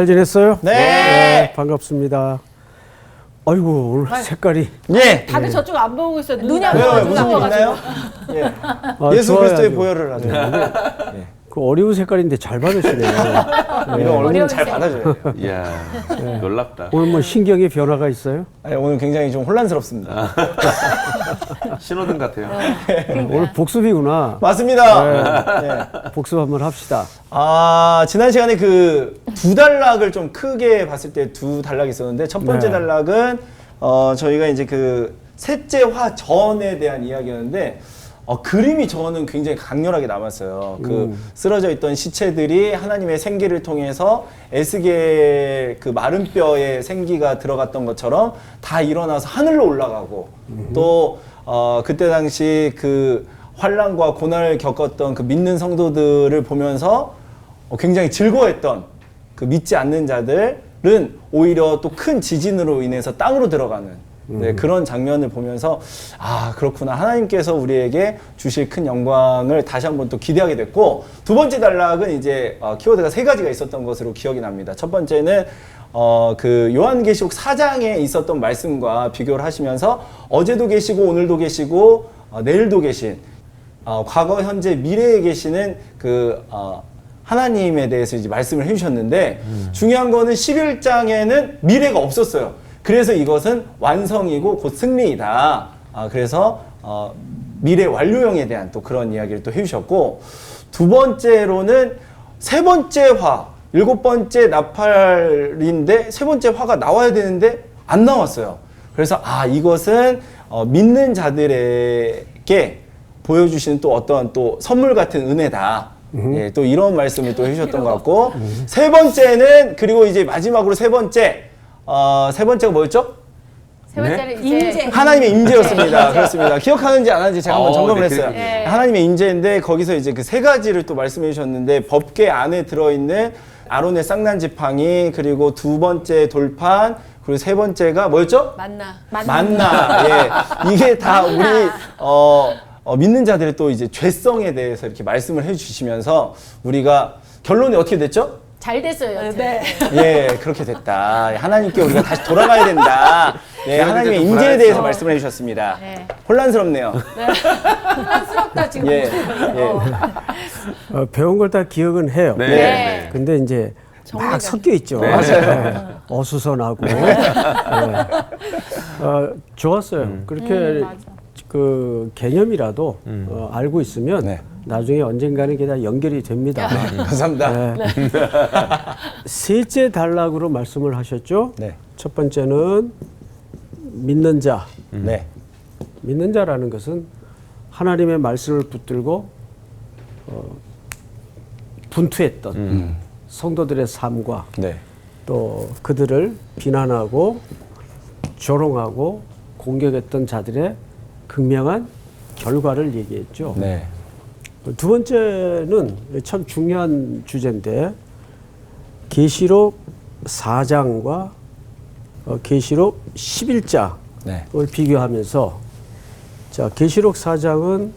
잘 지냈어요? 네. 반갑습니다. 아이고 오늘 색깔이 예. 다들 저쪽 안 보고 있어요. 눈이 안 왜요? 보여서 무슨 일 있나요? 예. 예수 좋아요, 그리스도의 아주. 보혈을 하죠. 그 어려운 색깔인데 잘 받으시네요. 이런 얼굴은 어려운 잘 색. 받아줘요. 이야, 놀랍다. 오늘 뭐 신경의 변화가 있어요? 아니, 오늘 굉장히 좀 혼란스럽습니다. 신호등 같아요. 오늘 복습이구나. 맞습니다. 예. 복습 한번 합시다. 지난 시간에 그 두 단락을 좀 크게 봤을 때 두 단락이 있었는데 첫 번째 네. 단락은 저희가 이제 그 셋째 화 전에 대한 이야기였는데 그림이 저는 굉장히 강렬하게 남았어요. 그 쓰러져 있던 시체들이 하나님의 생기를 통해서 에스겔 그 마른 뼈에 생기가 들어갔던 것처럼 다 일어나서 하늘로 올라가고 또 그때 당시 그 환난과 고난을 겪었던 그 믿는 성도들을 보면서 굉장히 즐거워했던 그 믿지 않는 자들은 오히려 또 큰 지진으로 인해서 땅으로 들어가는 네, 그런 장면을 보면서 그렇구나, 하나님께서 우리에게 주실 큰 영광을 다시 한번 또 기대하게 됐고, 두 번째 단락은 이제 키워드가 세 가지가 있었던 것으로 기억이 납니다. 첫 번째는 그 요한계시록 4장에 있었던 말씀과 비교를 하시면서 어제도 계시고 오늘도 계시고 내일도 계신 과거 현재 미래에 계시는 그 하나님에 대해서 이제 말씀을 해주셨는데 중요한 거는 11장에는 미래가 없었어요. 그래서 이것은 완성이고 곧 승리이다. 그래서 미래 완료형에 대한 또 그런 이야기를 또 해주셨고, 두 번째로는 세 번째 화, 일곱 번째 나팔인데 세 번째 화가 나와야 되는데 안 나왔어요. 그래서 이것은 믿는 자들에게 보여주시는 또 어떤 또 선물 같은 은혜다. 예, 또 이런 말씀을 또 해주셨던 것 같고, 세 번째는, 그리고 이제 마지막으로 세 번째가 뭐였죠? 세 번째는 이제 하나님의 임재였습니다. 그렇습니다. 기억하는지 안 하는지 제가 한번 점검을 했어요. 네. 하나님의 임재인데 거기서 이제 그 세 가지를 또 말씀해 주셨는데, 법궤 안에 들어있는 아론의 쌍난 지팡이, 그리고 두 번째 돌판, 그리고 세 번째가 뭐였죠? 만나. 예. 이게 다 우리 믿는 자들의 또 이제 죄성에 대해서 이렇게 말씀을 해 주시면서 우리가 결론이 어떻게 됐죠? 잘 됐어요. 여튼. 네. 예, 그렇게 됐다. 하나님께 우리가 다시 돌아가야 된다. 네, 하나님의 좀 임재에 불안했어. 대해서 말씀을 해주셨습니다. 네. 혼란스럽네요. 혼란스럽다 지금. 예, 예. 배운 걸 다 기억은 해요. 네. 네. 근데 이제 막 섞여 있죠. 네. 맞아요. 어수선하고. 네. 좋았어요. 그렇게 그 개념이라도 알고 있으면 네. 나중에 언젠가는 그게 다 연결이 됩니다. 감사합니다. 네. 셋째 단락으로 말씀을 하셨죠. 네. 첫 번째는 믿는 자. 네. 믿는 자라는 것은 하나님의 말씀을 붙들고 분투했던 성도들의 삶과 네. 또 그들을 비난하고 조롱하고 공격했던 자들의 극명한 결과를 얘기했죠. 네. 두 번째는 참 중요한 주제인데, 계시록 4장과 계시록 11장을 네. 비교하면서, 자, 계시록 4장은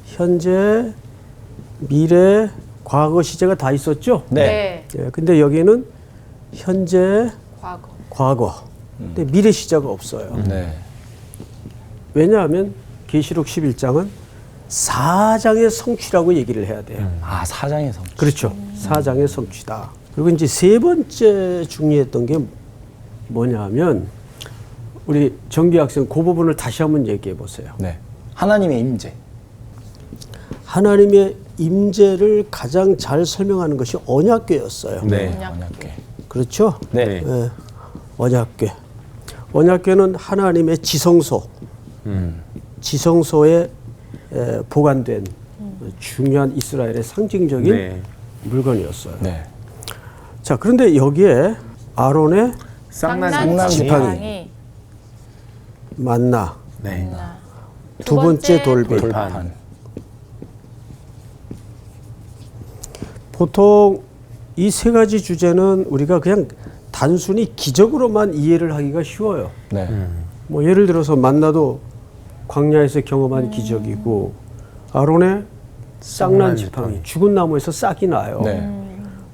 현재, 미래, 과거 시제가 다 있었죠? 네. 예, 근데 여기는 현재, 과거. 근데 미래 시제가 없어요. 네. 왜냐하면 계시록 11장은 4장의 성취라고 얘기를 해야 돼요. 사장에서. 그렇죠. 4장의 성취다. 그리고 이제 세 번째 중요했던 게 뭐냐 하면, 우리 정기 학생 그 부분을 다시 한번 얘기해 보세요. 네. 하나님의 임재. 하나님의 임재를 가장 잘 설명하는 것이 언약궤였어요. 네. 언약궤. 그렇죠? 네. 예, 언약궤. 언약궤는 하나님의 지성소, 지성소에 보관된 중요한 이스라엘의 상징적인 네. 물건이었어요. 네. 자, 그런데 여기에 아론의 쌍난 지팡이, 만나, 네. 두 번째 돌비. 돌판. 보통 이 세 가지 주제는 우리가 그냥 단순히 기적으로만 이해를 하기가 쉬워요. 네. 뭐 예를 들어서 만나도 광야에서 경험한 기적이고, 아론의 쌍난 지팡이, 죽은 나무에서 싹이 나요. 네.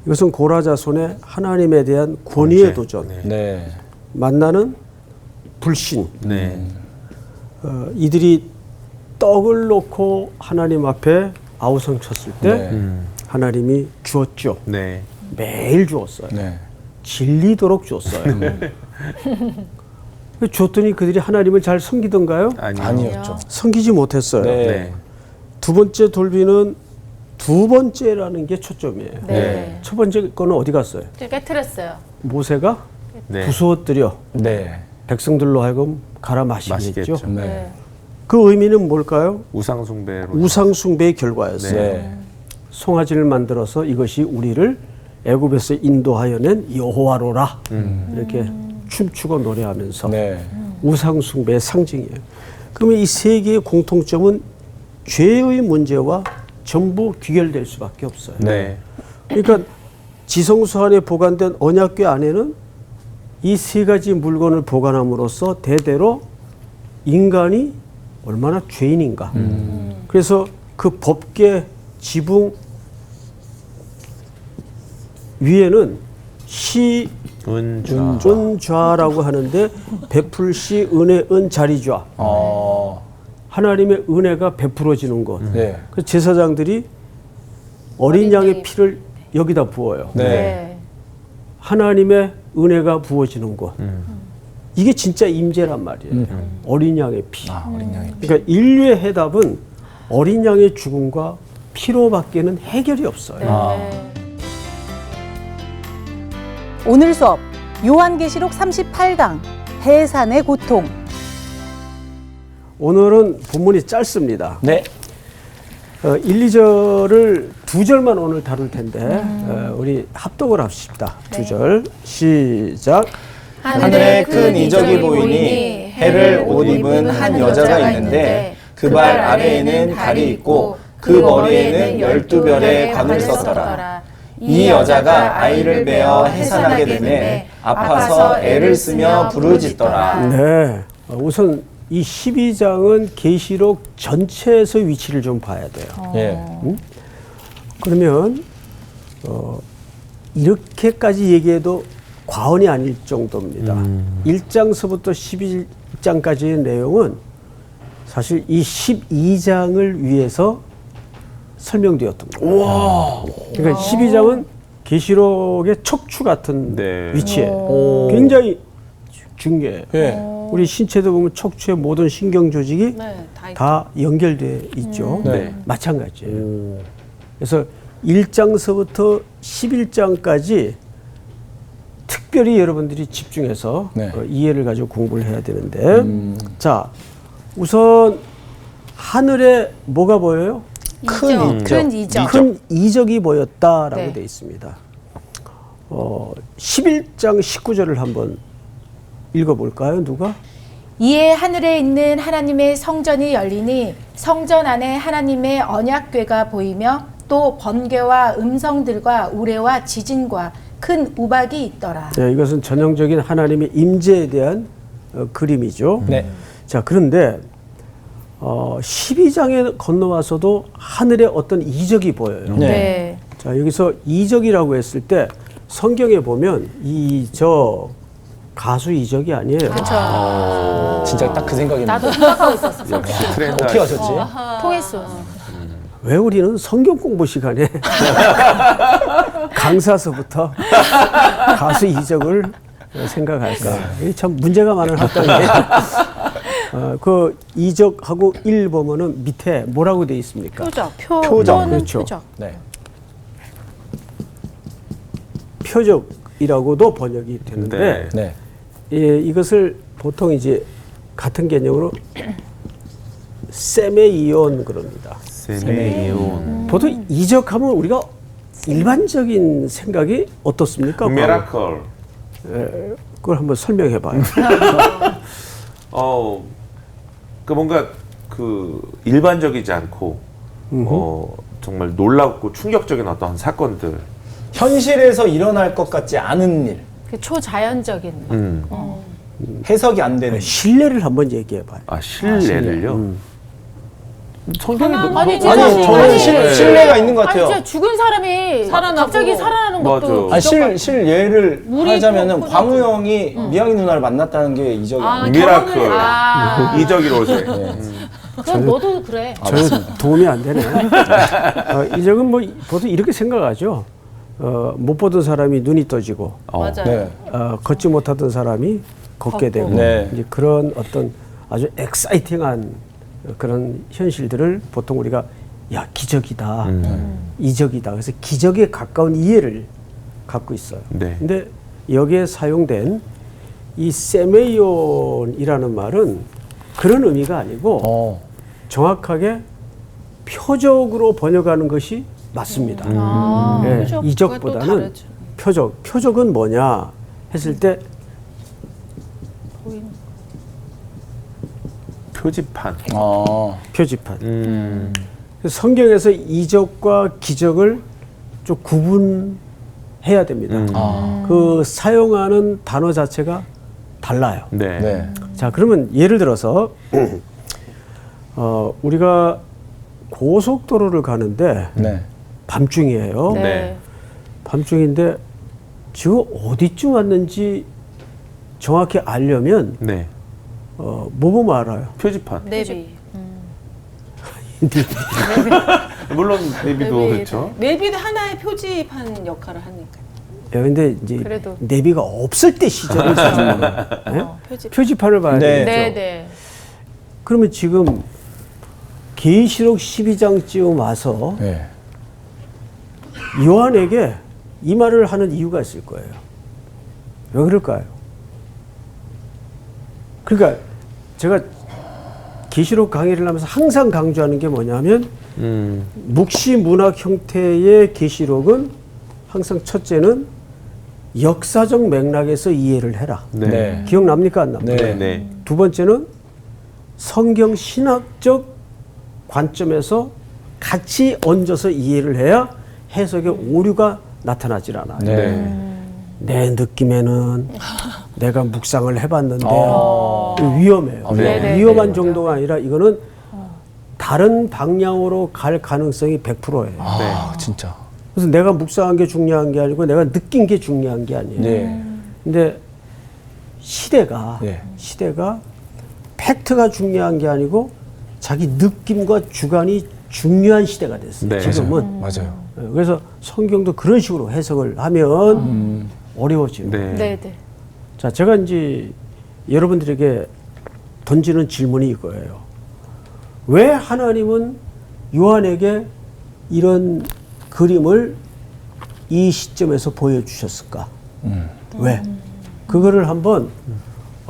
이것은 고라자손의 하나님에 대한 권위의 번제. 도전, 네. 만나는 불신. 네. 이들이 떡을 놓고 하나님 앞에 아우성 쳤을 때 네. 하나님이 주었죠. 네. 매일 주었어요. 네. 질리도록 주었어요. 줬더니 그들이 하나님을 잘 섬기던가요? 아니었죠. 섬기지 못했어요. 네. 네. 두 번째 돌비는 두 번째라는 게 초점이에요. 네. 첫 번째 거는 어디 갔어요? 깨트렸어요. 모세가 네. 부수어뜨려 네. 백성들로 하여금 갈아 마시게 했죠. 마시겠죠. 네. 그 의미는 뭘까요? 우상 숭배로. 우상 숭배의 결과였어요. 네. 송아지를 만들어서 이것이 우리를 애굽에서 인도하여 낸 여호와로라 이렇게 춤추고 노래하면서 네. 우상 숭배의 상징이에요. 그러면 이 세 개의 공통점은 죄의 문제와 전부 귀결될 수밖에 없어요. 네. 그러니까 지성소 안에 보관된 언약궤 안에는 이 세 가지 물건을 보관함으로써 대대로 인간이 얼마나 죄인인가. 그래서 그 법궤 지붕 위에는 시 은좌. 은좌라고 하는데 베풀시 은혜 은자리좌. 하나님의 은혜가 베풀어지는 곳. 네. 그 제사장들이 어린 양의 피를 여기다 부어요. 네. 하나님의 은혜가 부어지는 곳. 이게 진짜 임재란 말이에요. 어린 양의 피. 어린 양이. 그러니까 인류의 해답은 어린 양의 죽음과 피로밖에는 해결이 없어요. 네. 오늘 수업 요한계시록 38강 해산의 고통. 오늘은 본문이 짧습니다. 네. 1, 2절을 두 절만 오늘 다룰 텐데 우리 합독을 합시다. 두 절 시작. 하늘에 큰 이적이 보이니 해를 옷 입은 한 여자가 있는데 그 발 아래에는 달이 있고 그 머리에는 12별의 관을 썼더라. 이 여자가 아이를 베어 해산하게 되매 아파서 애를 쓰며 부르짖더라. 네. 우선 이 12장은 계시록 전체에서 위치를 좀 봐야 돼요. 예. 그러면 이렇게까지 얘기해도 과언이 아닐 정도입니다. 1장서부터 11장까지의 내용은 사실 이 12장을 위해서 설명되었던 거예요. 우와. 그러니까 12장은 계시록의 척추 같은 네. 위치에 오. 굉장히 중요해요. 예. 우리 신체도 보면 척추의 모든 신경 조직이 네, 다 연결되어 있죠. 네. 마찬가지예요. 그래서 1장서부터 11장까지 특별히 여러분들이 집중해서 네. 이해를 가지고 공부를 해야 되는데 자, 우선 하늘에 뭐가 보여요? 큰 이적. 큰 이적. 큰 이적이 보였다라고 네. 되어 있습니다. 11장 19절을 한번 읽어볼까요? 누가? 이에 하늘에 있는 하나님의 성전이 열리니 성전 안에 하나님의 언약궤가 보이며 또 번개와 음성들과 우레와 지진과 큰 우박이 있더라. 네, 이것은 전형적인 하나님의 임재에 대한 그림이죠. 네. 자, 그런데 12장에 건너와서도 하늘에 어떤 이적이 보여요. 네. 네. 자, 여기서 이적이라고 했을 때 성경에 보면 이적 가수 이적이 아니에요. 그렇죠. 진짜 딱 그 생각입니다. 나도 생각하고 있었어. 역시 트렌드. 어떻게 하셨지? 통했어. 왜 우리는 성경 공부 시간에 강사서부터 가수 이적을 생각할까? 이게 참 문제가 많은 학당이에요. 그 이적하고 일 보면은 밑에 뭐라고 돼 있습니까? 표적. 표적. 그렇죠. 표적. 네. 표적이라고도 번역이 되는데 네. 예, 이것을 보통 이제 같은 개념으로 세메이온 그럽니다. 세메이온. 보통 이적하면 우리가 일반적인 생각이 어떻습니까? 미라클. 그걸 한번 설명해 봐요. 그 뭔가 그 일반적이지 않고 정말 놀랍고 충격적인 어떤 사건들. 현실에서 일어날 것 같지 않은 일. 그 초자연적인. 해석이 안 되는. 신뢰를 한번 얘기해 봐요. 아, 신뢰를요? 성경이 아니, 아니 저는 신뢰가 있는 것 아니 같아요. 진짜 죽은 사람이 갑자기 살아나는 것도 맞아. 실예를 물이 하자면은 또 광우 형이 미양이 누나를 만났다는 게 이적이에요. 미라클. 아. 이적이로세. 그럼 너도 그래. 저는 도움이 안 되네. 이적은 뭐 보통 이렇게 생각하죠. 못 보던 사람이 눈이 떠지고 맞아요. 네. 걷지 못하던 사람이 걷게 되고 네. 이제 그런 어떤 아주 엑사이팅한 그런 현실들을 보통 우리가 야 기적이다, 이적이다. 그래서 기적에 가까운 이해를 갖고 있어요. 네. 근데 여기에 사용된 이 세메이온이라는 말은 그런 의미가 아니고 정확하게 표적으로 번역하는 것이 맞습니다. 예, 이적보다는 표적은 뭐냐 했을 때 표지판. 표지판. 그래서 성경에서 이적과 기적을 좀 구분해야 됩니다. 그 사용하는 단어 자체가 달라요. 네. 네. 자, 그러면 예를 들어서 우리가 고속도로를 가는데 네. 밤중이에요. 네. 밤중인데 지금 어디쯤 왔는지 정확히 알려면 네. 뭐 보면 알아요? 표지판. 내비. 물론 내비도 그렇죠. 내비도 하나의 표지판 역할을 하니까. 근데 이제 그래도. 내비가 없을 때 시절을 사는 거예요. 네? 표지판을 봐야 네. 되겠죠. 네. 그러면 지금 계시록 12장쯤 와서 네. 요한에게 이 말을 하는 이유가 있을 거예요. 왜 그럴까요? 그러니까 제가 계시록 강의를 하면서 항상 강조하는 게 뭐냐면 묵시 문학 형태의 계시록은 항상 첫째는 역사적 맥락에서 이해를 해라. 네. 기억납니까? 안 납니까? 네. 네. 두 번째는 성경 신학적 관점에서 같이 얹어서 이해를 해야 해석의 오류가 나타나질 않아요. 네. 내 느낌에는 내가 묵상을 해봤는데 위험해요. 네. 위험한 정도가 아니라 이거는 다른 방향으로 갈 가능성이 100%예요. 진짜. 그래서 내가 묵상한 게 중요한 게 아니고 내가 느낀 게 중요한 게 아니에요. 네. 근데 시대가 팩트가 중요한 게 아니고 자기 느낌과 주관이 중요한 시대가 됐어요. 네. 지금은. 맞아요. 그래서 성경도 그런 식으로 해석을 하면 어려워져요. 네. 자, 제가 이제 여러분들에게 던지는 질문이 이거예요. 왜 하나님은 요한에게 이런 그림을 이 시점에서 보여주셨을까? 왜? 그거를 한번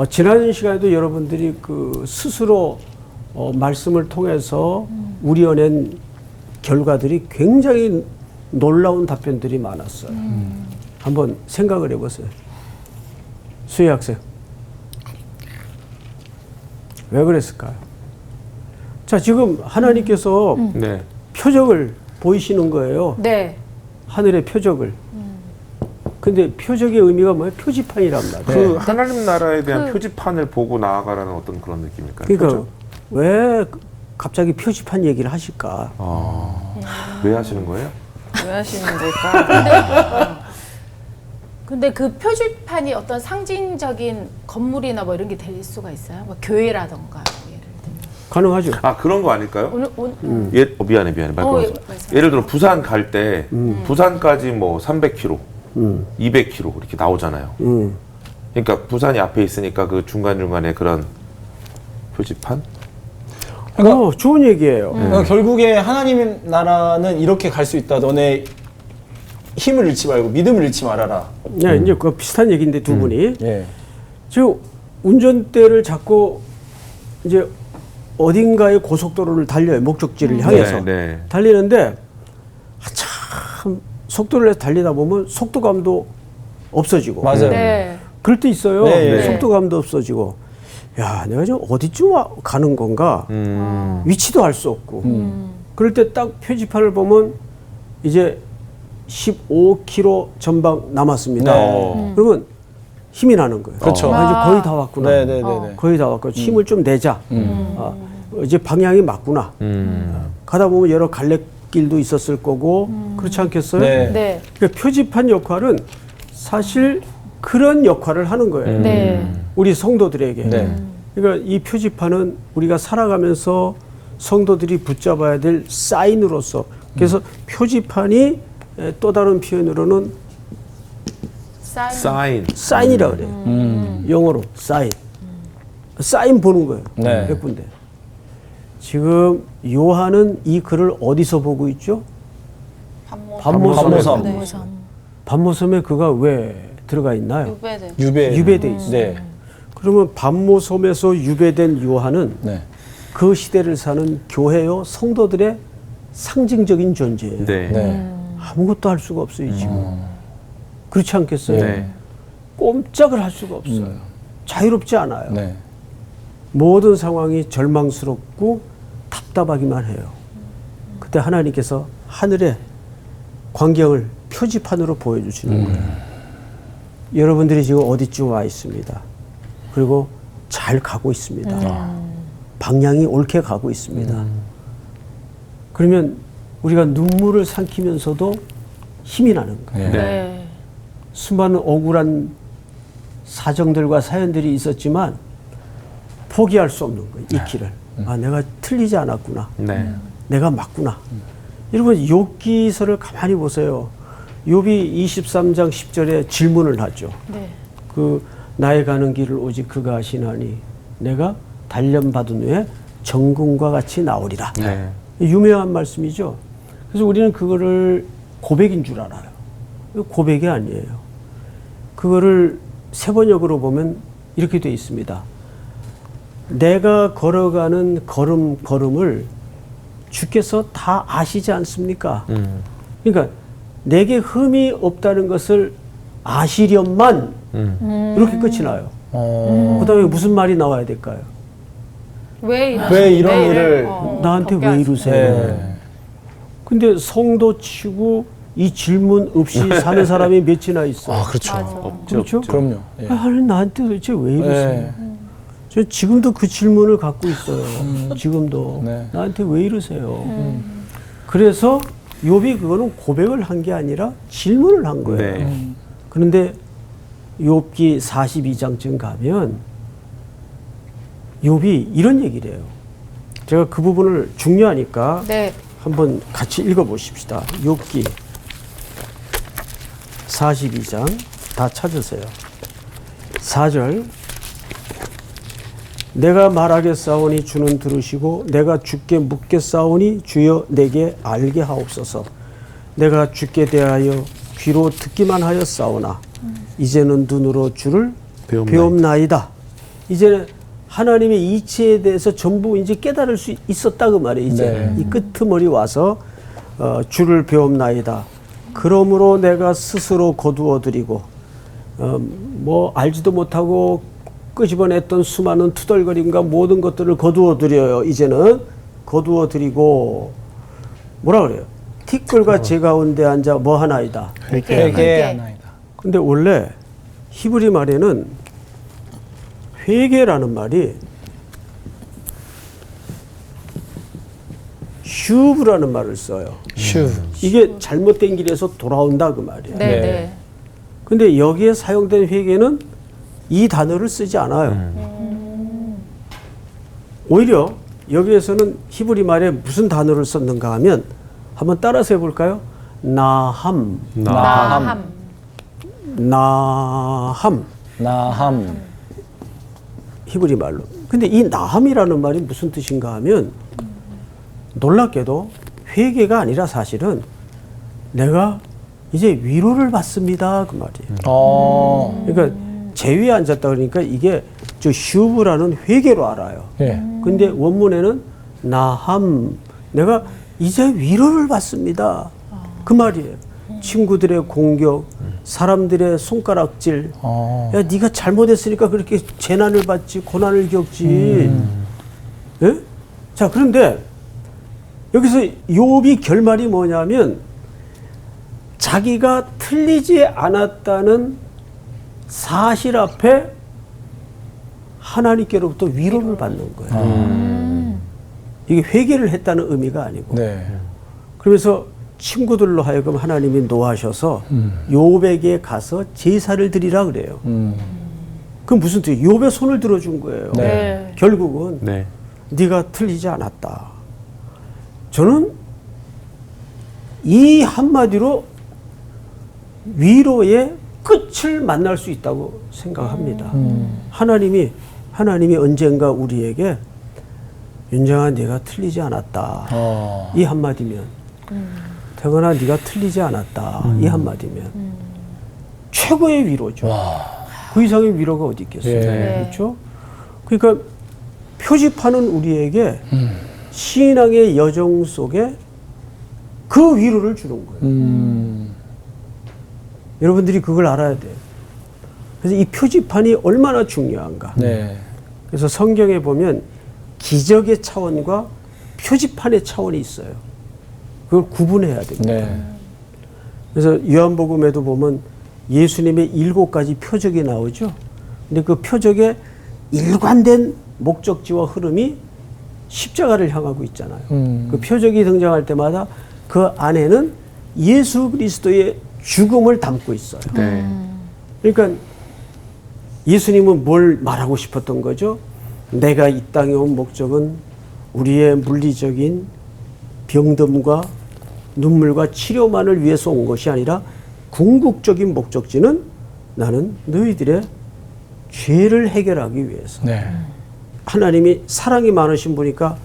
지난 시간에도 여러분들이 그 스스로 말씀을 통해서 우려낸 결과들이 굉장히 놀라운 답변들이 많았어요. 한번 생각을 해보세요. 수혜 학생. 왜 그랬을까요? 자, 지금 하나님께서 네. 표적을 보이시는 거예요. 네. 하늘의 표적을. 근데 표적의 의미가 뭐예요? 표지판이란 말이에요. 그 하나님 나라에 대한 표지판을 보고 나아가라는 어떤 그런 느낌일까요? 그러니까 왜 갑자기 표지판 얘기를 하실까? 왜 하시는 거예요? 왜 하시는 걸까? 근데 그 표지판이 어떤 상징적인 건물이나 뭐 이런 게 될 수가 있어요? 뭐 교회라던가 뭐 예를 들면. 가능하죠. 아 그런 거 아닐까요? 오늘 미안해 말씀하세요. 말씀하세요. 예를 들어 부산 갈 때 부산까지 뭐 300km, 200km 이렇게 나오잖아요. 그러니까 부산이 앞에 있으니까 그 중간 중간에 그런 표지판. 좋은 얘기예요. 그러니까 결국에 하나님 나라는 이렇게 갈 수 있다. 너네 힘을 잃지 말고 믿음을 잃지 말아라. 네, 이제 그 비슷한 얘기인데 두 분이 예. 지금 운전대를 잡고 이제 어딘가의 고속도로를 달려요. 목적지를 향해서 네. 달리는데 참 속도를 내서 달리다 보면 속도감도 없어지고 맞아요. 네. 그럴 때 있어요. 네, 네. 속도감도 없어지고 야 내가 지금 어디쯤 가는 건가 위치도 알 수 없고 그럴 때 딱 표지판을 보면 이제 15km 전방 남았습니다. 네. 그러면 힘이 나는 거예요. 그렇죠. 이제 거의 다 왔구나. 네네네. 거의 다 왔고 힘을 좀 내자. 이제 방향이 맞구나. 가다 보면 여러 갈래길도 있었을 거고 그렇지 않겠어요? 네. 네. 그러니까 표지판 역할은 사실 그런 역할을 하는 거예요. 네. 우리 성도들에게. 네. 그러니까 이 표지판은 우리가 살아가면서 성도들이 붙잡아야 될 사인으로서 그래서 표지판이 또 다른 표현으로는 사인. 사인이라고 그래요. 영어로 사인. 사인 보는 거예요. 네. 예쁜데. 지금 요한은 이 글을 어디서 보고 있죠? 반모섬. 네. 반모섬에 그가 왜 들어가 있나요? 유배된. 유배돼 있어요. 네. 그러면 반모섬에서 유배된 요한은 네. 그 시대를 사는 교회요 성도들의 상징적인 존재예요. 네. 네. 아무것도 할 수가 없어요 지금. 그렇지 않겠어요? 네. 꼼짝을 할 수가 없어요. 자유롭지 않아요. 네. 모든 상황이 절망스럽고 답답하기만 해요. 그때 하나님께서 하늘의 광경을 표지판으로 보여주시는 거예요. 여러분들이 지금 어디쯤 와 있습니다. 그리고 잘 가고 있습니다. 방향이 옳게 가고 있습니다. 그러면 우리가 눈물을 삼키면서도 힘이 나는 거예요. 네. 네. 수많은 억울한 사정들과 사연들이 있었지만 포기할 수 없는 거예요. 이 길을. 아, 내가 틀리지 않았구나. 네. 내가 맞구나. 여러분 욥기서를 가만히 보세요. 욥이 23장 10절에 질문을 하죠. 네. 그 나의 가는 길을 오직 그가 아시나니 내가 단련받은 후에 정금과 같이 나오리라. 네. 유명한 말씀이죠. 그래서 우리는 그거를 고백인 줄 알아요. 고백이 아니에요. 그거를 세번역으로 보면 이렇게 되어 있습니다. 내가 걸어가는 걸음을 주께서 다 아시지 않습니까? 그러니까 내게 흠이 없다는 것을 아시련만 이렇게 끝이 나요. 그 다음에 무슨 말이 나와야 될까요? 왜 이런 일을 나한테 왜 이러세요? 네. 근데 성도 치고 이 질문 없이 사는 사람이 몇이나 있어요. 아, 그렇죠. 없죠. 그렇죠? 없죠. 그럼요. 예. 아, 하나님 나한테 도대체 왜 이러세요? 네. 저 지금도 그 질문을 갖고 있어요. 지금도 네. 나한테 왜 이러세요? 그래서 욥이 그거는 고백을 한 게 아니라 질문을 한 거예요. 네. 그런데 욥기 42장쯤 가면 욥이 이런 얘기를 해요. 제가 그 부분을 중요하니까 네. 한번 같이 읽어보십시다. 욥기 42장 다 찾으세요. 4절 내가 말하겠사오니 주는 들으시고 내가 주께 묻겠사오니 주여 내게 알게 하옵소서. 내가 주께 대하여 귀로 듣기만 하였사오나 이제는 눈으로 주를 배움나이다. 이제는 하나님의 이치에 대해서 전부 이제 깨달을 수 있었다 그 말이에요. 이제 네. 이 끄트머리 와서 주를 배움나이다. 그러므로 내가 스스로 거두어 드리고 뭐 알지도 못하고 끄집어냈던 수많은 투덜거림과 모든 것들을 거두어 드려요. 이제는 거두어 드리고 뭐라 그래요? 티끌과 제 가운데 앉아 뭐 하나이다. 회개하나이다. 근데 원래 히브리 말에는 회개라는 말이 슈브라는 말을 써요. 슈. 이게 잘못된 길에서 돌아온다 그 말이에요. 네. 네. 네. 근데 여기에 사용된 회개는 이 단어를 쓰지 않아요. 오히려 여기에서는 히브리 말에 무슨 단어를 썼는가 하면 한번 따라서 해볼까요? 나함. 나함. 나함. 히브리 말로. 근데 이 나함이라는 말이 무슨 뜻인가 하면 놀랍게도 회개가 아니라 사실은 내가 이제 위로를 받습니다 그 말이에요. 그러니까 제 위에 앉았다 그러니까 이게 저 슈브라는 회개로 알아요. 예. 근데 원문에는 나함 내가 이제 위로를 받습니다 그 말이에요. 친구들의 공격, 사람들의 손가락질. 야, 네가 잘못했으니까 그렇게 재난을 받지, 고난을 겪지. 예? 자, 그런데 여기서 욥이 결말이 뭐냐면 자기가 틀리지 않았다는 사실 앞에 하나님께로부터 위로를 받는 거예요. 이게 회개를 했다는 의미가 아니고. 네. 그러면서 친구들로 하여금 하나님이 노하셔서 욥에게 가서 제사를 드리라 그래요. 그럼 무슨 뜻이에요? 욥의 손을 들어준 거예요. 네. 결국은 네. 네가 틀리지 않았다. 저는 이 한마디로 위로의 끝을 만날 수 있다고 생각합니다. 하나님이 언젠가 우리에게 윤정아 네가 틀리지 않았다. 이 한마디면 태건아 네가 틀리지 않았다. 이 한마디면 최고의 위로죠. 그 이상의 위로가 어디 있겠어요. 네. 그렇죠? 그러니까 표지판은 우리에게 신앙의 여정 속에 그 위로를 주는 거예요. 여러분들이 그걸 알아야 돼요. 그래서 이 표지판이 얼마나 중요한가. 네. 그래서 성경에 보면 기적의 차원과 표지판의 차원이 있어요. 그걸 구분해야 됩니다. 네. 그래서 요한복음에도 보면 예수님의 7가지 표적이 나오죠. 근데 그 표적의 일관된 목적지와 흐름이 십자가를 향하고 있잖아요. 그 표적이 등장할 때마다 그 안에는 예수 그리스도의 죽음을 담고 있어요. 네. 그러니까 예수님은 뭘 말하고 싶었던 거죠? 내가 이 땅에 온 목적은 우리의 물리적인 병듦과 눈물과 치료만을 위해서 온 것이 아니라 궁극적인 목적지는 나는 너희들의 죄를 해결하기 위해서. 네. 하나님이 사랑이 많으신 분이니까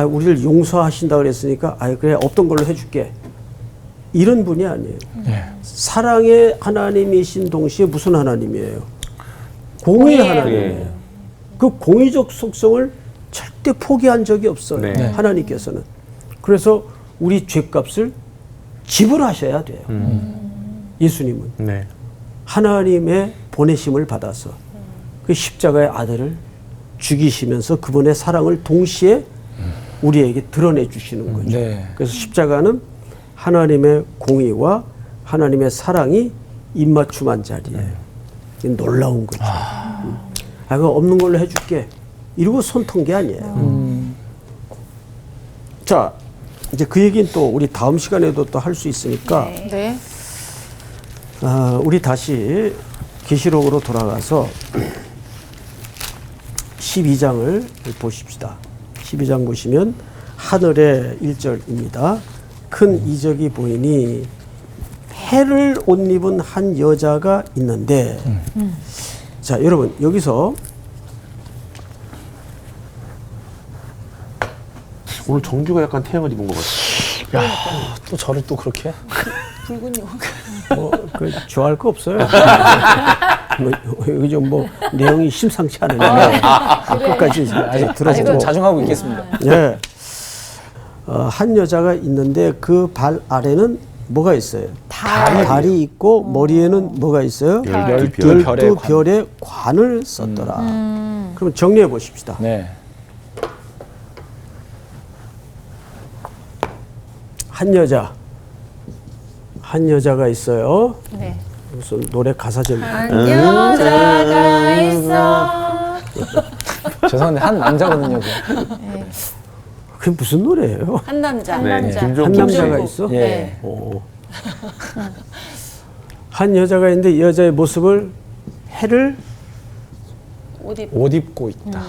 우리를 용서하신다 그랬으니까 그래 없던 걸로 해줄게. 이런 분이 아니에요. 네. 사랑의 하나님이신 동시에 무슨 하나님이에요? 공의의 하나님이에요. 그 공의적 속성을 절대 포기한 적이 없어요. 네. 하나님께서는. 그래서 우리 죄값을 지불하셔야 돼요. 예수님은. 네. 하나님의 보내심을 받아서 그 십자가의 아들을 죽이시면서 그분의 사랑을 동시에 우리에게 드러내 주시는 거죠. 네. 그래서 십자가는 하나님의 공의와 하나님의 사랑이 입맞춤한 자리예요. 이게 놀라운 거죠. 그거 없는 걸로 해줄게. 이러고 손턴 게 아니에요. 자, 이제 그 얘기는 또 우리 다음 시간에도 또 할 수 있으니까 네. 우리 다시 계시록으로 돌아가서 12장을 보십시다. 12장 보시면 하늘의 1절입니다. 큰 이적이 보이니 해를 옷 입은 한 여자가 있는데 자 여러분 여기서 오늘 정규가 약간 태양을 입은 것 같아요. 또 저를 또 그렇게? 붉은 용. 그 좋아할 거 없어요. 여기 좀 내용이 심상치 않은데 끝까지 들어보고 자중하고 있겠습니다. 예. 한 여자가 있는데 그 발 아래는 뭐가 있어요? 달이 있고 머리에는 뭐가 있어요? 12별의 관을 썼더라. 그럼 정리해 보십시다. 네. 한 여자가 있어요. 네. 무슨 노래 가사 제목. 여자가 있어. 죄송한데 한 남자거든요. 그게 무슨 노래예요? 한 남자. 네. 남자. 한 김종국 남자가 씨. 있어? 예. 오. 한 여자가 있는데 이 여자의 모습을 해를 옷 입고 있다.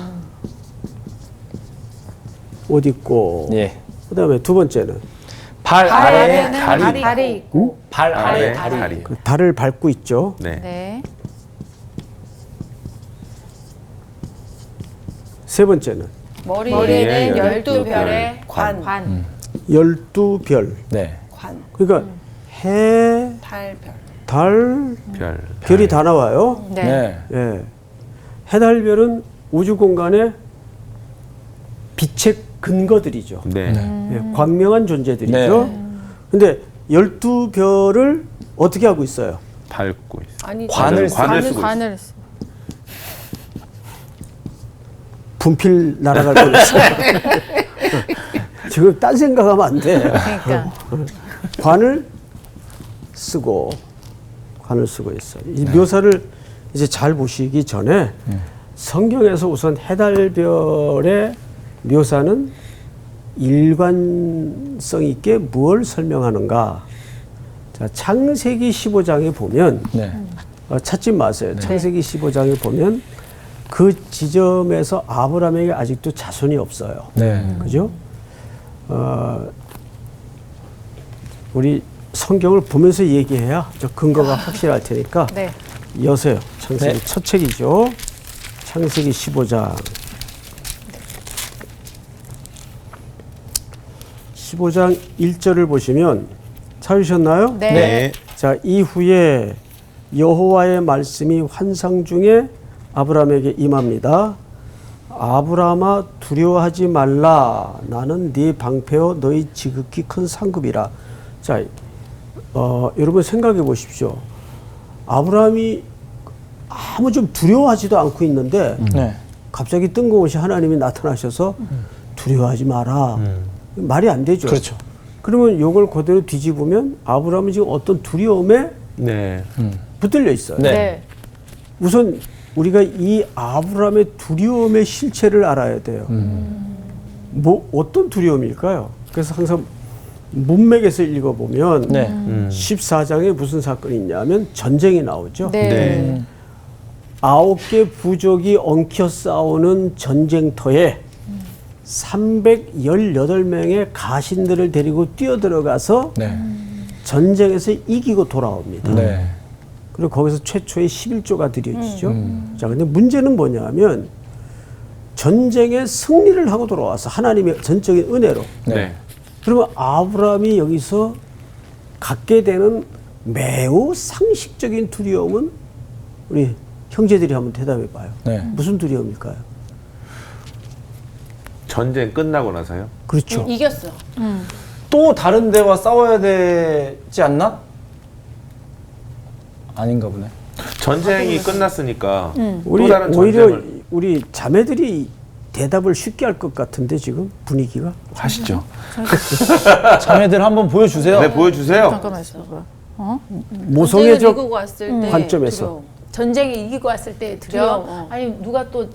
옷 입고 예. 그다음에 두 번째는 발 아래에 아래는 달이 있고. 발 아래에 아래 다리. 다리. 그 달을 밟고 있죠. 네. 네. 세 번째는 머리에는 머리에 12별의 관. 관. 12별. 네. 관. 그러니까 해, 달별. 달, 별. 별이 다 나와요. 네. 네. 예. 해달별은 우주 공간의 빛의 근거들이죠. 네. 예, 광명한 존재들이죠. 근데 12별을 어떻게 하고 있어요? 밟고 있어. 아니 관을 관을 쓰고 있어. 관을 분필 날아갈 뻔했어요. 지금 딴 생각하면 안 돼. 그러니까 관을 쓰고 있어요. 이 묘사를 이제 잘 보시기 전에 성경에서 우선 해달별의 묘사는 일관성 있게 뭘 설명하는가? 자, 창세기 15장에 보면 네. 찾지 마세요. 창세기 15장에 보면 그 지점에서 아브라함에게 아직도 자손이 없어요. 네. 그죠? 우리 성경을 보면서 얘기해야 저 근거가 확실할 테니까 네. 여세요. 창세기 네. 첫 책이죠. 창세기 15장. 15장 1절을 보시면 찾으셨나요? 네. 자, 이후에 여호와의 말씀이 환상 중에 아브라함에게 임합니다. 아브라함아 두려워하지 말라. 나는 네 방패요 너희 지극히 큰 상급이라. 자, 여러분 생각해 보십시오. 아브라함이 아무 좀 두려워하지도 않고 있는데 네. 갑자기 뜬금없이 하나님이 나타나셔서 두려워하지 마라. 말이 안 되죠. 그렇죠. 그러면 이걸 그대로 뒤집으면 아브라함은 지금 어떤 두려움에 네. 붙들려 있어요. 네. 네. 우선 우리가 이 아브라함의 두려움의 실체를 알아야 돼요. 뭐 어떤 두려움일까요? 그래서 항상 문맥에서 읽어보면 네. 14장에 무슨 사건이 있냐면 전쟁이 나오죠. 네. 9개 부족이 엉켜 싸우는 전쟁터에 318명의 가신들을 데리고 뛰어들어가서 네. 전쟁에서 이기고 돌아옵니다. 네. 그리고 거기서 최초의 11조가 드려지죠. 자, 근데 문제는 뭐냐면 전쟁에 승리를 하고 돌아와서 하나님의 전적인 은혜로. 네. 그러면 아브라함이 여기서 갖게 되는 매우 상식적인 두려움은 우리 형제들이 한번 대답해 봐요. 네. 무슨 두려움일까요? 전쟁 끝나고 나서요? 그렇죠. 이겼어. 또 다른 데와 싸워야 되지 않나? 아닌가 보네. 전쟁이 끝났으니까 우리 또 다른 오히려 전쟁을 우리 자매들이 대답을 쉽게 할 것 같은데 지금 분위기가 하시죠. 자매들 한번 보여주세요. 네, 보여주세요. 잠깐만 있어봐. 모성애적 이기고 왔을 때 관점에서. 두려움. 전쟁이 이기고 왔을 때 두려움, 두려워. 아니 누가 또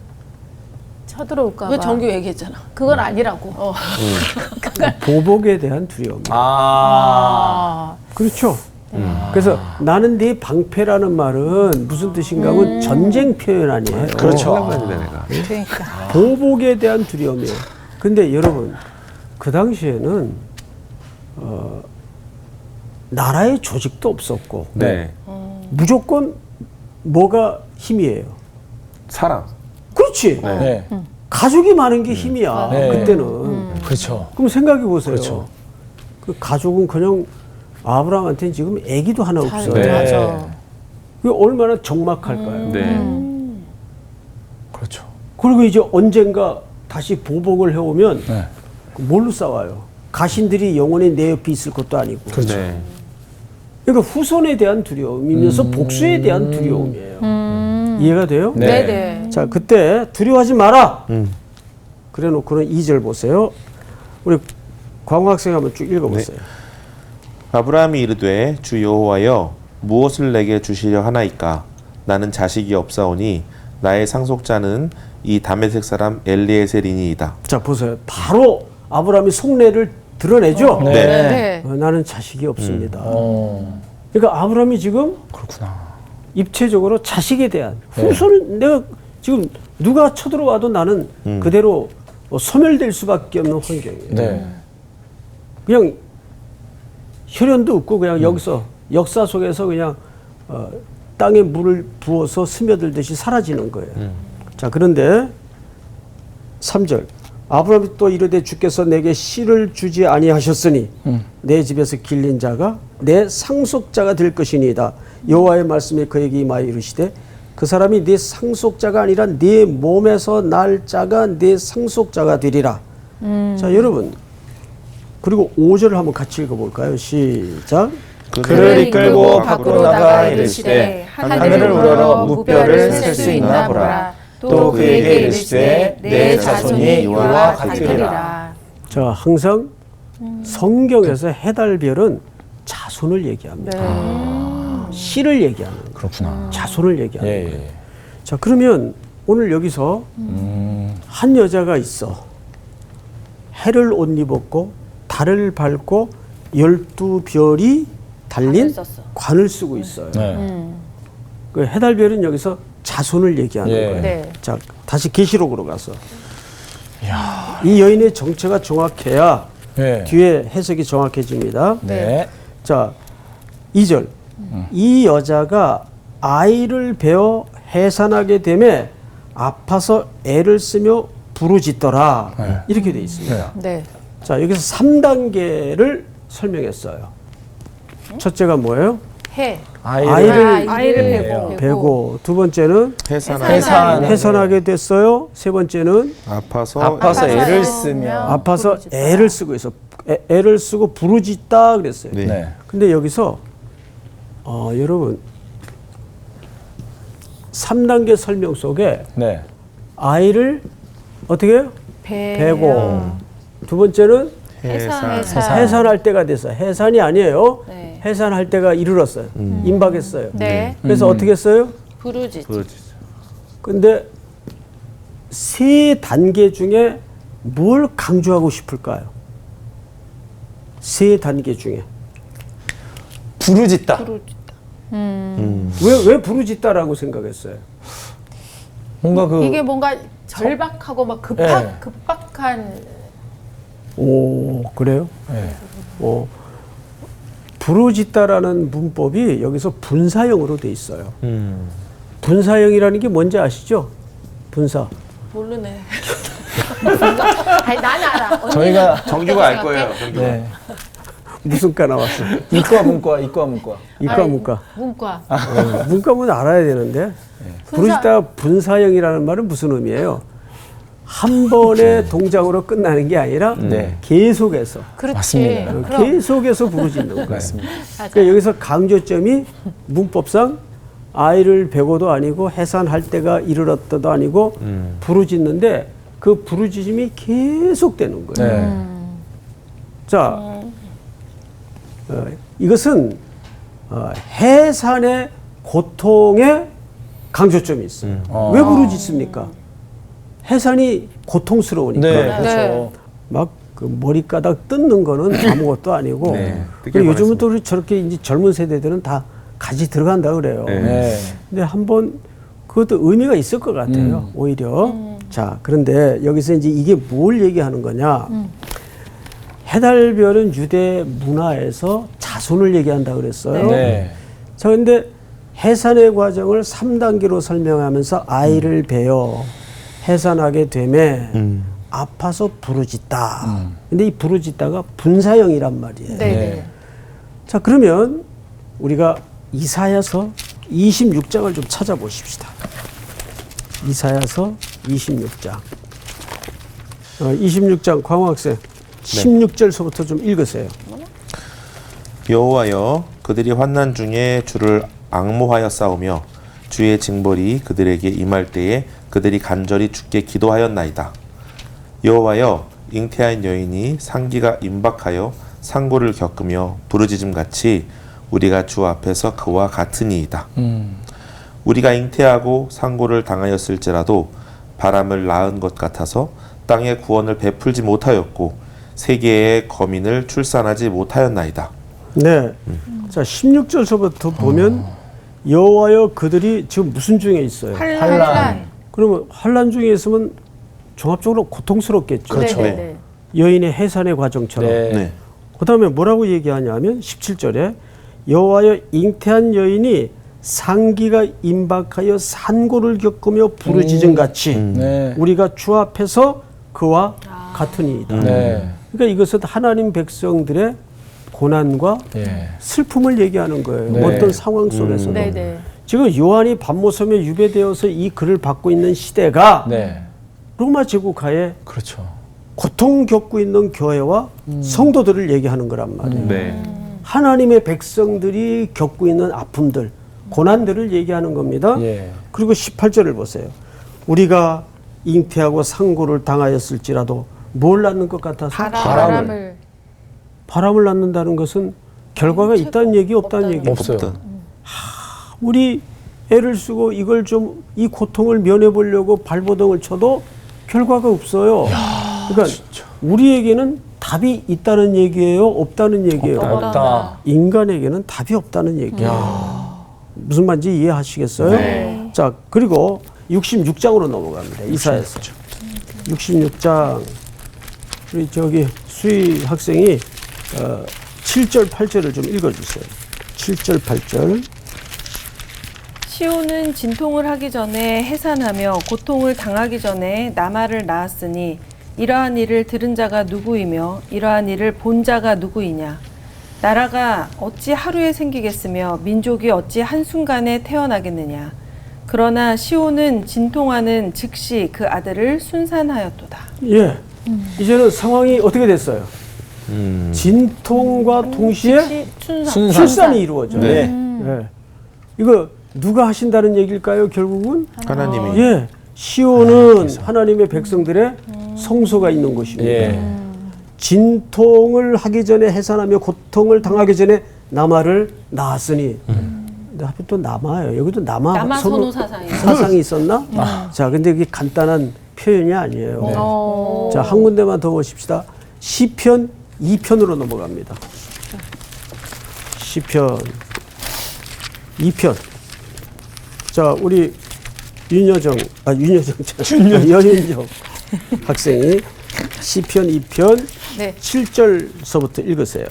쳐들어올까 봐. 그거 정규 얘기했잖아. 그건 아니라고. 보복에 대한 두려움. 아. 그렇죠. 그래서 나는 네 방패라는 말은 무슨 뜻인가 하면 전쟁 표현 아니에요. 그렇죠. 생각나는데 내가. 그러니까. 보복에 대한 두려움이에요. 근데 여러분 그 당시에는 나라의 조직도 없었고 네. 무조건 뭐가 힘이에요. 사람. 그렇지. 네. 가족이 많은 게 힘이야. 네. 그때는. 그렇죠. 그럼 생각해 보세요. 그렇죠. 그 가족은 그냥 아브라함한테는 지금 아기도 하나 없어요. 네. 맞아. 그 얼마나 적막할까요? 네. 그렇죠. 그리고 이제 언젠가 다시 보복을 해오면 네. 뭘로 싸워요? 가신들이 영원히 내 옆에 있을 것도 아니고. 그렇죠. 네. 그러니까 후손에 대한 두려움이면서 복수에 대한 두려움이에요. 이해가 돼요? 네. 네네. 자, 그때 두려워하지 마라. 그래 놓고는 2절 보세요. 우리 광호 학생 한번 쭉 읽어보세요. 아브라함이 이르되 주 여호와여 무엇을 내게 주시려 하나이까 나는 자식이 없사오니 나의 상속자는 이 다메섹 사람 엘리에셀이니이다. 자, 보세요. 바로 아브라함이 속내를 드러내죠. 네. 네. 나는 자식이 없습니다. 어. 그러니까 아브라함이 지금 그렇구나. 입체적으로 자식에 대한 후손은 내가 지금 누가 쳐들어와도 나는 그대로 소멸될 수밖에 없는 환경이에요. 네. 그냥 혈연도 없고 그냥 여기서 역사 속에서 그냥 땅에 물을 부어서 스며들듯이 사라지는 거예요. 자, 그런데 3절 아브라함이 또 이르되 주께서 내게 씨를 주지 아니하셨으니 내 집에서 길린 자가 내 상속자가 될 것이니이다. 여호와의 말씀에 그에게 임하여 이르시되 그 사람이 네 상속자가 아니라 네 몸에서 날 자가 네 상속자가 되리라. 자, 여러분 그리고 5절을 한번 같이 읽어볼까요? 시작. 그를 이끌고 밖으로 나가 이르시되 하늘을 우러러 무뼈를 셀 수 있나 보라. 또 그에게 이르시되 내 자손이 이와 같으리라. 자, 항상 성경에서 해달별은 자손을 얘기합니다. 씨를 얘기하는 거예요. 그렇구나. 자손을 얘기하는 예, 거예요. 예. 자, 그러면 오늘 여기서 한 여자가 있어. 해를 옷 입었고 달을 밟고 12별이 달린 관을 썼어. 관을 쓰고 있어요. 네. 그 해달별은 여기서 자손을 얘기하는 예. 거예요. 네. 자, 다시 계시록으로 가서 이 여인의 정체가 정확해야 네. 뒤에 해석이 정확해집니다. 네. 자, 2절. 이 여자가 아이를 베어 해산하게 되매 아파서 애를 쓰며 부르짖더라. 네. 이렇게 돼 있습니다. 네. 자, 여기서 3단계를 설명했어요. 첫째가 뭐예요? 해. 아이를 베고. 베고. 두 번째는 해산하게 됐어요. 세 번째는 아파서 애를 쓰며 아파서 애를 쓰고 있어. 애를 쓰고 부르짖다 그랬어요. 네. 네. 근데 여기서 여러분 3단계 설명 속에 네. 아이를 어떻게 해요? 베고. 두 번째는 해산할 때가 됐어요. 해산이 아니에요. 네. 해산할 때가 이르렀어요. 임박했어요. 네. 그래서 어떻게 했어요? 부르짖. 근데 세 단계 중에 뭘 강조하고 싶을까요? 세 단계 중에. 부르짖다. 왜 부르짖다라고 생각했어요? 뭔가 그 이게 뭔가 절박하고 막 네. 급박한 오, 그래요? 네. 부르짖다라는 문법이 여기서 분사형으로 돼 있어요. 분사형이라는 게 뭔지 아시죠? 분사. 모르네. 아니 나는 알아. 언니는 저희가 정규가 알 거예요. 정규가. 네. 무슨 과 나왔어? 이과 문과, 이과 문과. 이과 아니, 문과. 문과. 문과면 알아야 되는데 부르짖다 분사형이라는 말은 무슨 의미예요? 한 번의 동작으로 끝나는 게 아니라 네. 계속해서 그렇지. 맞습니다. 그럼 계속해서 부르짖는 거예요. 맞습니다. 그러니까 여기서 강조점이 문법상 아이를 베고도 아니고 해산할 때가 이르렀다도 아니고 부르짖는데 그 부르짖음이 계속되는 거예요. 네. 자, 이것은 해산의 고통에 강조점이 있어요. 왜 부르짖습니까? 해산이 고통스러우니까. 네, 그렇죠. 막 그 머리가닥 뜯는 거는 아무것도 아니고. 네, 그리고 요즘은 또 저렇게 이제 젊은 세대들은 다 가지 들어간다 그래요. 네. 근데 한번 그것도 의미가 있을 것 같아요. 오히려. 자, 그런데 여기서 이제 이게 뭘 얘기하는 거냐? 해달별은 유대 문화에서 자손을 얘기한다 그랬어요. 네. 자, 근데 해산의 과정을 3단계로 설명하면서 아이를 베어 해산하게 되매 아파서 부르짖다. 근데 이 부르짖다가 분사형이란 말이에요. 네. 네. 자, 그러면 우리가 이사야서 26장을 좀 찾아보십시다. 이사야서 26장. 26장 광호 학생 16절서부터 좀 읽으세요. 여호와여 그들이 환난 중에 주를 앙모하여 싸우며 주의 징벌이 그들에게 임할 때에 그들이 간절히 주께 기도하였나이다. 여호와여 잉태한 여인이 상기가 임박하여 상고를 겪으며 부르짖음같이 우리가 주 앞에서 그와 같으니이다. 우리가 잉태하고 상고를 당하였을지라도 바람을 낳은 것 같아서 땅에 구원을 베풀지 못하였고 세계의 거민을 출산하지 못하였나이다. 네. 자, 16절서부터 보면 여호와여 그들이 지금 무슨 중에 있어요? 환란. 그러면 환란 중에 있으면 종합적으로 고통스럽겠죠. 그렇죠. 네, 네, 네. 여인의 해산의 과정처럼. 네. 네. 그다음에 뭐라고 얘기하냐면 17절에 여호와여 잉태한 여인이 상기가 임박하여 산고를 겪으며 부르짖음 같이 네. 우리가 주 앞에서 그와 같으니이다. 네. 그러니까 이것은 하나님 백성들의 고난과 예. 슬픔을 얘기하는 거예요. 네. 어떤 상황 속에서도. 네, 네. 지금 요한이 밤모섬에 유배되어서 이 글을 받고 있는 시대가 네. 로마 제국하에 그렇죠. 고통 겪고 있는 교회와 성도들을 얘기하는 거란 말이에요. 네. 하나님의 백성들이 겪고 있는 아픔들, 고난들을 얘기하는 겁니다. 예. 그리고 18절을 보세요. 우리가 잉태하고 상고를 당하였을지라도 뭘 낳는 것 같아서? 바람을 낳는다는 것은 결과가 있다는 얘기, 없다는 얘기? 없어요. 우리 애를 쓰고 이걸 좀 이 고통을 면해 보려고 발버둥을 쳐도 결과가 없어요. 그러니까 우리에게는 답이 있다는 얘기예요, 없다는 얘기예요. 없다. 인간에게는 답이 없다는 얘기예요. 무슨 말인지 이해하시겠어요? 자, 그리고 66장으로 넘어갑니다. 이사야서 66장. 우리 저기 수희 학생이 7절, 8절을 좀 읽어주세요. 7절, 8절. 시온은 진통을 하기 전에 해산하며 고통을 당하기 전에 나말을 낳았으니 이러한 일을 들은 자가 누구이며 이러한 일을 본 자가 누구이냐. 나라가 어찌 하루에 생기겠으며 민족이 어찌 한순간에 태어나겠느냐. 그러나 시온은 진통하는 즉시 그 아들을 순산하였도다. 예. 이제는 상황이 어떻게 됐어요? 진통과 동시에 순산. 출산이 이루어져요. 네. 예. 이거 누가 하신다는 얘기일까요, 결국은? 하나님이. 예. 시온은 하나님의 백성들의 성소가 있는 곳입니다. 예. 진통을 하기 전에 해산하며 고통을 당하기 전에 나마를 낳았으니. 근데 하필 또 남아요. 여기도 남아 선호 사상이. 사상이 있었나? 자, 근데 이게 간단한 표현이 아니에요. 자, 한 군데만 더 보십시다. 시편 2편으로 넘어갑니다. 시편 2편. 자, 우리 윤여정 학생이 시편 2편 네. 7절서부터 읽으세요.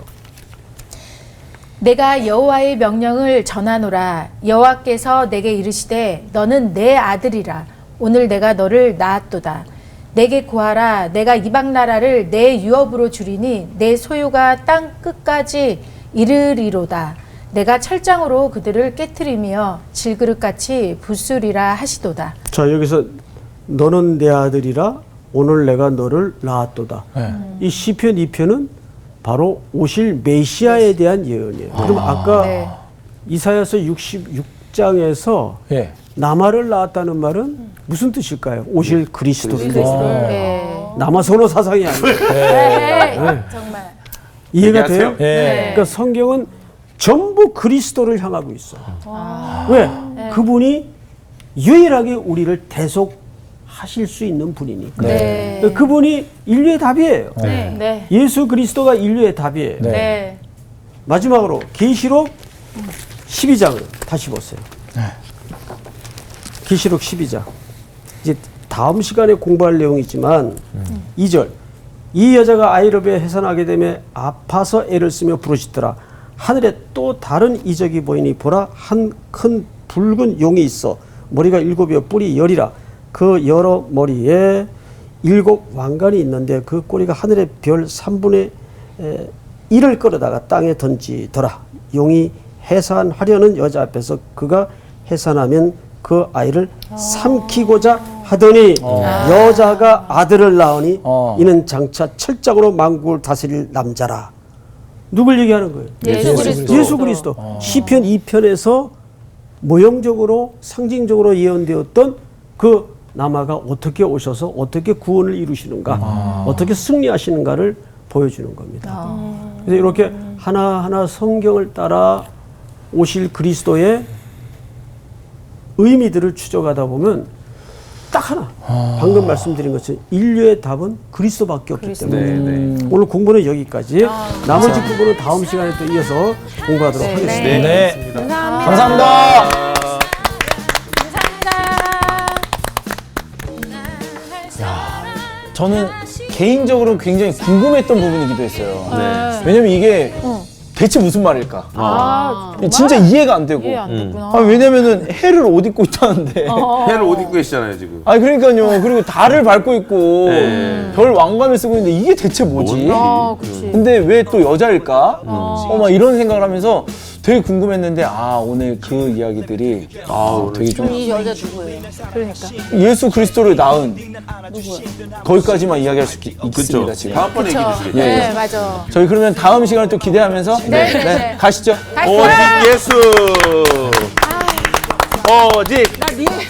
내가 여호와의 명령을 전하노라. 여호와께서 내게 이르시되 너는 내 아들이라. 오늘 내가 너를 낳았도다. 내게 구하라. 내가 이방 나라를 내 유업으로 주리니 내 소유가 땅 끝까지 이르리로다. 내가 철장으로 그들을 깨트리며 질그릇같이 부수리라 하시도다. 자, 여기서 너는 내 아들이라 오늘 내가 너를 낳았도다. 이 시편 2편은 바로 오실 메시아에 대한 예언이에요. 그럼 아까 네. 이사야서 66장에서 예. 남아를 낳았다는 말은 무슨 뜻일까요? 오실 그리스도를. 네. 남아선호 사상이 아니에요. 네. 정말. 이해가 돼요? 예. 그러니까 성경은 전부 그리스도를 향하고 있어요. 왜? 그분이 유일하게 우리를 대속하실 수 있는 분이니까. 네. 그분이 인류의 답이에요. 네. 네. 예수 그리스도가 인류의 답이에요. 네. 네. 마지막으로 계시록 12장을 다시 보세요. 계시록 12장. 이제 다음 시간에 공부할 내용이지만 2절. 이 여자가 아이럽에 해산하게 되며 아파서 애를 쓰며 부르짖더라. 하늘에 또 다른 이적이 보이니 보라 한 큰 붉은 용이 있어 머리가 7이요 뿔이 10이라. 그 여러 머리에 7 왕관이 있는데 그 꼬리가 하늘의 별 3분의 1을 끌어다가 땅에 던지더라. 용이 해산하려는 여자 앞에서 그가 해산하면 그 아이를 삼키고자 하더니 여자가 아들을 낳으니 이는 장차 철장으로 만국을 다스릴 남자라. 누굴 얘기하는 거예요? 예수 그리스도. 예수 그리스도. 시편 2편에서 모형적으로 상징적으로 예언되었던 그 남아가 어떻게 오셔서 어떻게 구원을 이루시는가, 어떻게 승리하시는가를 보여주는 겁니다. 그래서 이렇게 하나하나 성경을 따라 오실 그리스도의 의미들을 추적하다 보면 딱 하나, 방금 말씀드린 것처럼 인류의 답은 그리스도밖에 없기 때문에 오늘 공부는 여기까지. 나머지 부분은 다음 시간에 또 이어서 공부하도록 하겠습니다. 네. 감사합니다. 감사합니다. 저는 개인적으로 굉장히 궁금했던 부분이기도 했어요. 왜냐면 이게 대체 무슨 말일까? 진짜 이해가 안 되고. 이해 안 됐구나. 왜냐면은 해를 옷 입고 있다는데. 해를 옷 입고 계시잖아요 지금. 아니 그러니까요. 그리고 달을 밟고 있고 별 왕관을 쓰고 있는데 이게 대체 뭐지? 그치. 근데 왜 또 여자일까? 막 이런 생각을 하면서 되게 궁금했는데 오늘 그 이야기들이 되게 좀 이 여자 누구예요? 그러니까. 예수 그리스도를 낳은 거기까지만 이야기할 수 있습니다. 그렇죠. 지금. 다음번에 얘기해 주시겠죠. 네, 맞아. 저희 그러면 다음 시간을 또 기대하면서 네. 가시죠. 오직 예수. 오직